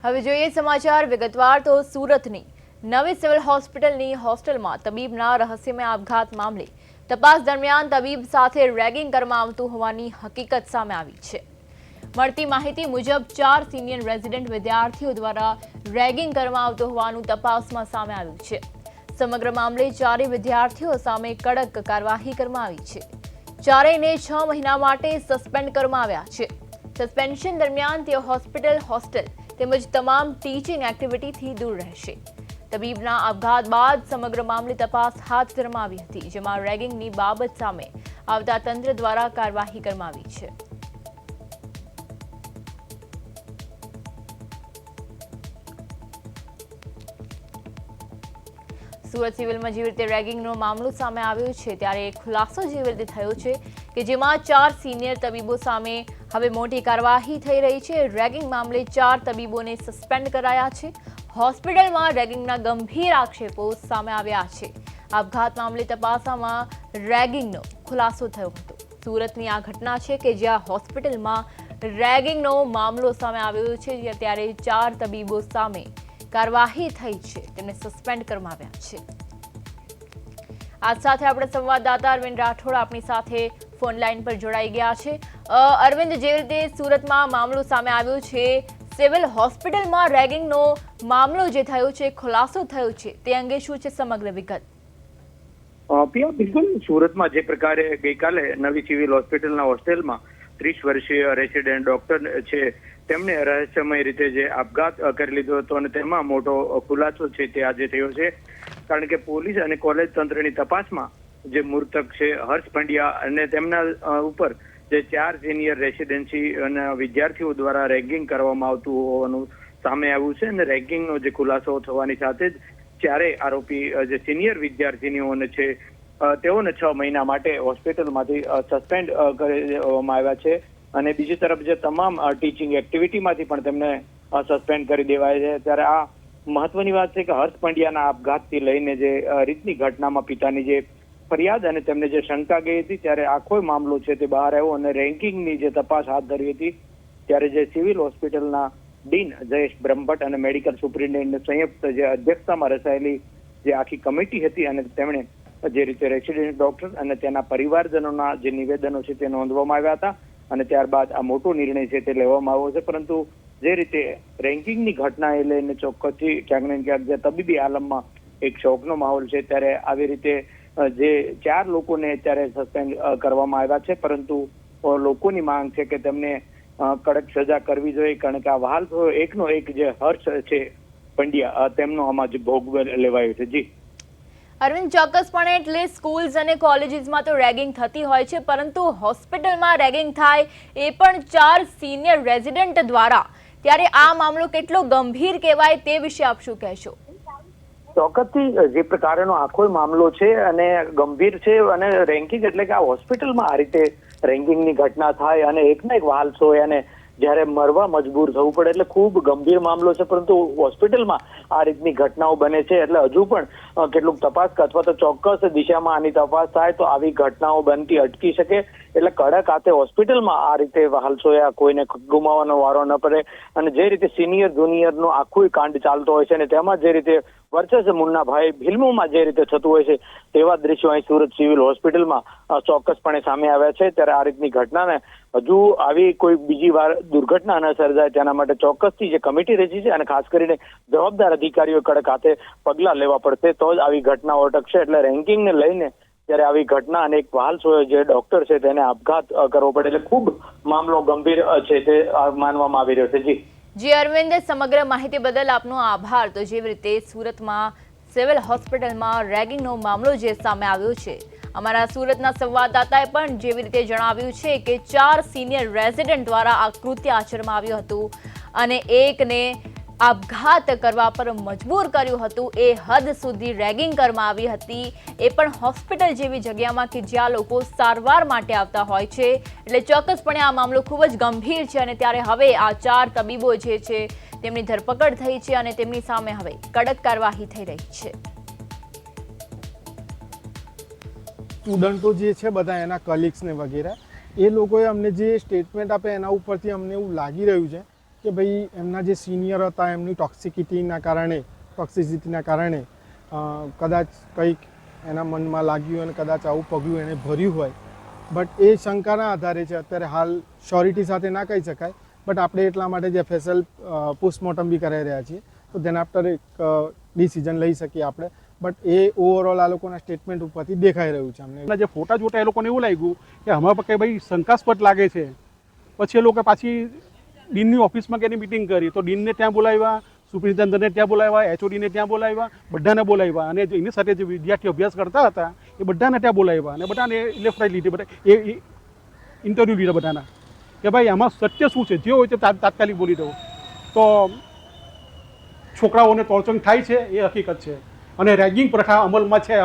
હવે જોઈએ સમાચાર વિગતવાર તો સુરતની નવી સિવિલ હોસ્પિટલની હોસ્ટેલમાં તબીબના રહસ્યમય આપઘાત મામલે તપાસ દરમિયાન તબીબ સાથે રેગિંગ કરવામાં આવતું હોવાની હકીકત સામે આવી છે। મળતી માહિતી મુજબ 4 સિનિયર રેઝિડન્ટ વિદ્યાર્થીઓ દ્વારા રેગિંગ કરવામાં આવતું હોવાનું તપાસમાં સામે આવ્યું છે। સમગ્ર મામલે 4 વિદ્યાર્થીઓ સામે કડક કાર્યવાહી કરવામાં આવી છે। ચારેયને 6 મહિના માટે સસ્પેન્ડ કરવામાં આવ્યા છે। સસ્પેન્શન દરમિયાન તેઓ હોસ્ટેલ તેમજ તમામ ટીચિંગ એક્ટિવિટીથી દૂર રહેશે। તબીબના આપઘાત બાદ સમગ્ર મામલે તપાસ હાથ ધરવામાં આવી હતી, જેમાં રેગિંગની બાબત સામે આવતા તંત્ર દ્વારા કાર્યવાહી કરવામાં આવી છે। સુરત સિવિલમાં જેવી રીતે રેગિંગનો મામલો સામે આવ્યો છે, ત્યારે ખુલાસો જેવી રીતે થયો છે કે જેમાં 4 સિનિયર તબીબો સામે હવે મોટી કાર્યવાહી થઈ રહી છે। રેગિંગ મામલે 4 તબીબોને સસ્પેન્ડ કરાયા છે। હોસ્પિટલમાં રેગિંગના ગંભીર આક્ષેપો સામે આવ્યા છે। આપઘાત મામલે તપાસમાં રેગિંગનો ખુલાસો થયો હતો। સુરતની આ ઘટના છે કે જ્યાં હોસ્પિટલમાં રેગિંગનો મામલો સામે આવ્યો છે, ત્યારે 4 તબીબો સામે કાર્યવાહી થઈ છે, તેમને સસ્પેન્ડ કરવામાં આવ્યા છે। આજ સાથે આપણે સંવાદદાતા અરવિંદ રાઠોડ આપણી સાથે ફોન લાઈન પર જોડાઈ ગયા છે। અરવિંદ, જે રીતે સુરતમાં મામલો સામે આવ્યો છે, સિવિલ હોસ્પિટલમાં રેગિંગનો મામલો જે થયો છે, ખુલાસો થયો છે, તે અંગે શું છે સમગ્ર વિગત? બિલકુલ, સુરતમાં જે પ્રકારે ગઈકાલે નવી સિવિલ હોસ્પિટલના હોસ્ટેલમાં 30 વર્ષીય રેસિડેન્ટ ડોક્ટર છે તેમણે રહસ્યમય રીતે જે આપઘાત કરી લીધો હતો અને તેમાં મોટો ખુલાસો છે તે આજે થયો છે। કારણ કે પોલીસ અને કોલેજ તંત્રની તપાસમાં જે મૃતક છે હર્ષ પંડ્યા અને તેમના ઉપર જે 4 સિનિયર રેસિડેન્સી અને વિદ્યાર્થીઓ દ્વારા રેગિંગ કરવામાં આવતું હોવાનું સામે આવ્યું છે અને રેગિંગનો જે ખુલાસો થવાની સાથે જ 4 આરોપી જે સિનિયર વિદ્યાર્થીનીઓને છે તેઓને 6 મહિના માટે હોસ્પિટલમાંથી સસ્પેન્ડ કરી દેવામાં આવ્યા છે અને બીજી તરફ જે તમામ ટીચિંગ એક્ટિવિટીમાંથી પણ તેમને સસ્પેન્ડ કરી દેવાય છે। ત્યારે આ મહત્વની વાત છે કે હર્ષ પંડ્યાના આપઘાતથી લઈને જે રીતની ઘટનામાં પિતાની જે ફરિયાદ અને તેમને જે શંકા ગઈ હતી, ત્યારે આખો મામલો છે તે બહાર આવ્યો અને રેન્કિંગની જે તપાસ હાથ ધરી હતી, ત્યારે જે સિવિલ હોસ્પિટલના ડીન જયેશ બ્રહ્મભટ્ટ અને મેડિકલ સુપ્રિન્ટેન્ડન્ટ સંયુક્ત જે અધ્યક્ષતામાં રચાયેલી જે આખી કમિટી હતી અને તેમણે જે રીતે રેસિડેન્ટ ડોક્ટર અને તેના પરિવારજનોના જે નિવેદનો છે તે નોંધવામાં આવ્યા હતા અને ત્યારબાદ આ મોટો નિર્ણય છે તે લેવામાં આવ્યો છે। પરંતુ જે રીતે રેન્કિંગની ઘટનાએ લઈને ચોક્કસથી ક્યાંક ને ક્યાંક જે તબીબી આલમમાં એક શોકનો માહોલ છે, ત્યારે આવી રીતે જે 4 લોકોને અત્યારે સસ્પેન્ડ કરવામાં આવ્યા છે, પરંતુ લોકોની માંગ છે કે તેમને કડક સજા કરવી જોઈએ, કારણ કે આ વહાલ એકનો એક જે હર્ષ છે પંડ્યા તેમનો આમાં જ ભોગ લેવાયો છે। જી અરવિંદ, ચોક્કસપણે એટલે સ્કૂલ્સ અને કોલેજીસમાં તો રેગિંગ થતી હોય છે, પરંતુ હોસ્પિટલમાં રેગિંગ થાય એ પણ 4 સિનિયર રેઝિડન્ટ દ્વારા, ત્યારે આ મામલો કેટલો ગંભીર કહેવાય તે વિશે આપ શું કહેશો? ચોક્કસથી જે પ્રકારનો આખો મામલો છે અને ગંભીર છે અને રેન્કિંગ એટલે કે આ હોસ્પિટલમાં આ રીતે રેન્કિંગની ઘટના થાય અને એકના એક વહાલસો હોય અને જ્યારે મરવા મજબૂર થવું પડે એટલે ખૂબ ગંભીર મામલો છે। પરંતુ હોસ્પિટલમાં આ રીતની ઘટનાઓ બને છે એટલે હજુ પણ કેટલુંક તપાસ અથવા તો ચોક્કસ દિશામાં આની તપાસ થાય તો આવી ઘટનાઓ બનતી અટકી શકે। એટલે કડક હાથે હોસ્પિટલમાં આ રીતે વહાલસોયા કોઈને ગુમાવવાનો વારો ન પડે અને જે રીતે સિનિયર જુનિયરનો આખું કાંડ ચાલતો હોય છે અને તેમાં જે રીતે વર્ચસ્વ મુન્નાભાઈ ફિલ્મોમાં જે રીતે થતું હોય છે તેવા દ્રશ્યો અહીં સુરત સિવિલ હોસ્પિટલમાં ચોક્કસપણે સામે આવ્યા છે। ત્યારે આ રીતની ઘટનાને હજુ આવી કોઈ બીજી વાર દુર્ઘટના ન સર્જાય તેના માટે ચોક્કસથી જે કમિટી રચી છે અને ખાસ કરીને જવાબદાર અધિકારીઓ કડક હાથે પગલાં લેવા પડશે તો જ આવી ઘટનાઓ અટકશે। એટલે રેન્કિંગને લઈને ત્યારે આવી ઘટના અને એક વહાલસો જે ડોક્ટર છે તેને આપઘાત કરવો પડે એટલે ખૂબ મામલો ગંભીર છે તે માનવામાં આવી રહ્યો છે। જી અરવિંદ, સમગ્ર માહિતી બદલ આપનો આભાર। તો જેવી રીતે સુરતમાં સિવિલ હોસ્પિટલમાં રેગિંગનો મામલો જે સામે આવ્યો છે, અમારા સુરતના સંવાદદાતાએ પણ જેવી રીતે જણાવ્યું છે કે 4 સિનિયર રેઝિડન્ટ દ્વારા આ કૃત્ય આચરવામાં આવ્યું હતું અને એકને આપઘાત કરવા પર મજબૂર કર્યું હતું। એ હદ સુધી રેગિંગ કરવામાં આવી હતી, એ પણ હોસ્પિટલ જેવી જગ્યામાં કે જ્યાં લોકો સારવાર માટે આવતા હોય છે। એટલે ચોક્કસપણે આ મામલો ખૂબ જ ગંભીર છે અને ત્યારે હવે આ 4 તબીબો જે છે તેમની ધરપકડ થઈ છે અને તેમની સામે હવે કડક કાર્યવાહી થઈ રહી છે। સ્ટુડન્ટો જે છે બધા એના કલીગ્સ ને વગેરે એ લોકોએ અમને જે સ્ટેટમેન્ટ આપે એના ઉપરથી અમને એવું લાગી રહ્યું છે કે ભાઈ એમના જે સિનિયર હતા એમની ટોક્સિસિટીના કારણે કદાચ કંઈક એના મનમાં લાગ્યું અને કદાચ આવું પગલું એણે ભર્યું હોય. બટ એ શંકાના આધારે છે. અત્યારે હાલ શ્યોરિટી સાથે ના કહી શકાય, બટ આપણે એટલા માટે જે FSL પોસ્ટમોર્ટમ બી કરાવી રહ્યા છીએ, તો તેના આફ્ટર એક ડિસિઝન લઈ શકીએ આપણે. બટ એ ઓવરઓલ આ લોકોના સ્ટેટમેન્ટ ઉપરથી દેખાઈ રહ્યું છે અમને. જે ફોટા જોતા એ લોકોને એવું લાગ્યું કે હમણાં પર કંઈ ભાઈ શંકાસ્પદ લાગે છે. પછી એ લોકો પાછી ડીનની ઓફિસમાં કે મિટિંગ કરી, તો ડીનને ત્યાં બોલાવ્યા, સુપ્રિન્ટેન્ડન્ટને ત્યાં બોલાવ્યા, HODને ત્યાં બોલાવ્યા, બધાને બોલાવ્યા, અને એની સાથે જે વિદ્યાર્થીઓ અભ્યાસ કરતા હતા એ બધાને ત્યાં બોલાવ્યા અને બધાને લેફ્ટ રાઈટ લીધી, બધા એ ઇન્ટરવ્યૂ લીધા બધાના કે ભાઈ આમાં સત્ય શું છે, જે હોય તે તાત્કાલિક બોલી દો. તો છોકરાઓને ટોર્ચરિંગ થાય છે એ હકીકત છે અને રેગિંગ પ્રથા અમલમાં છે.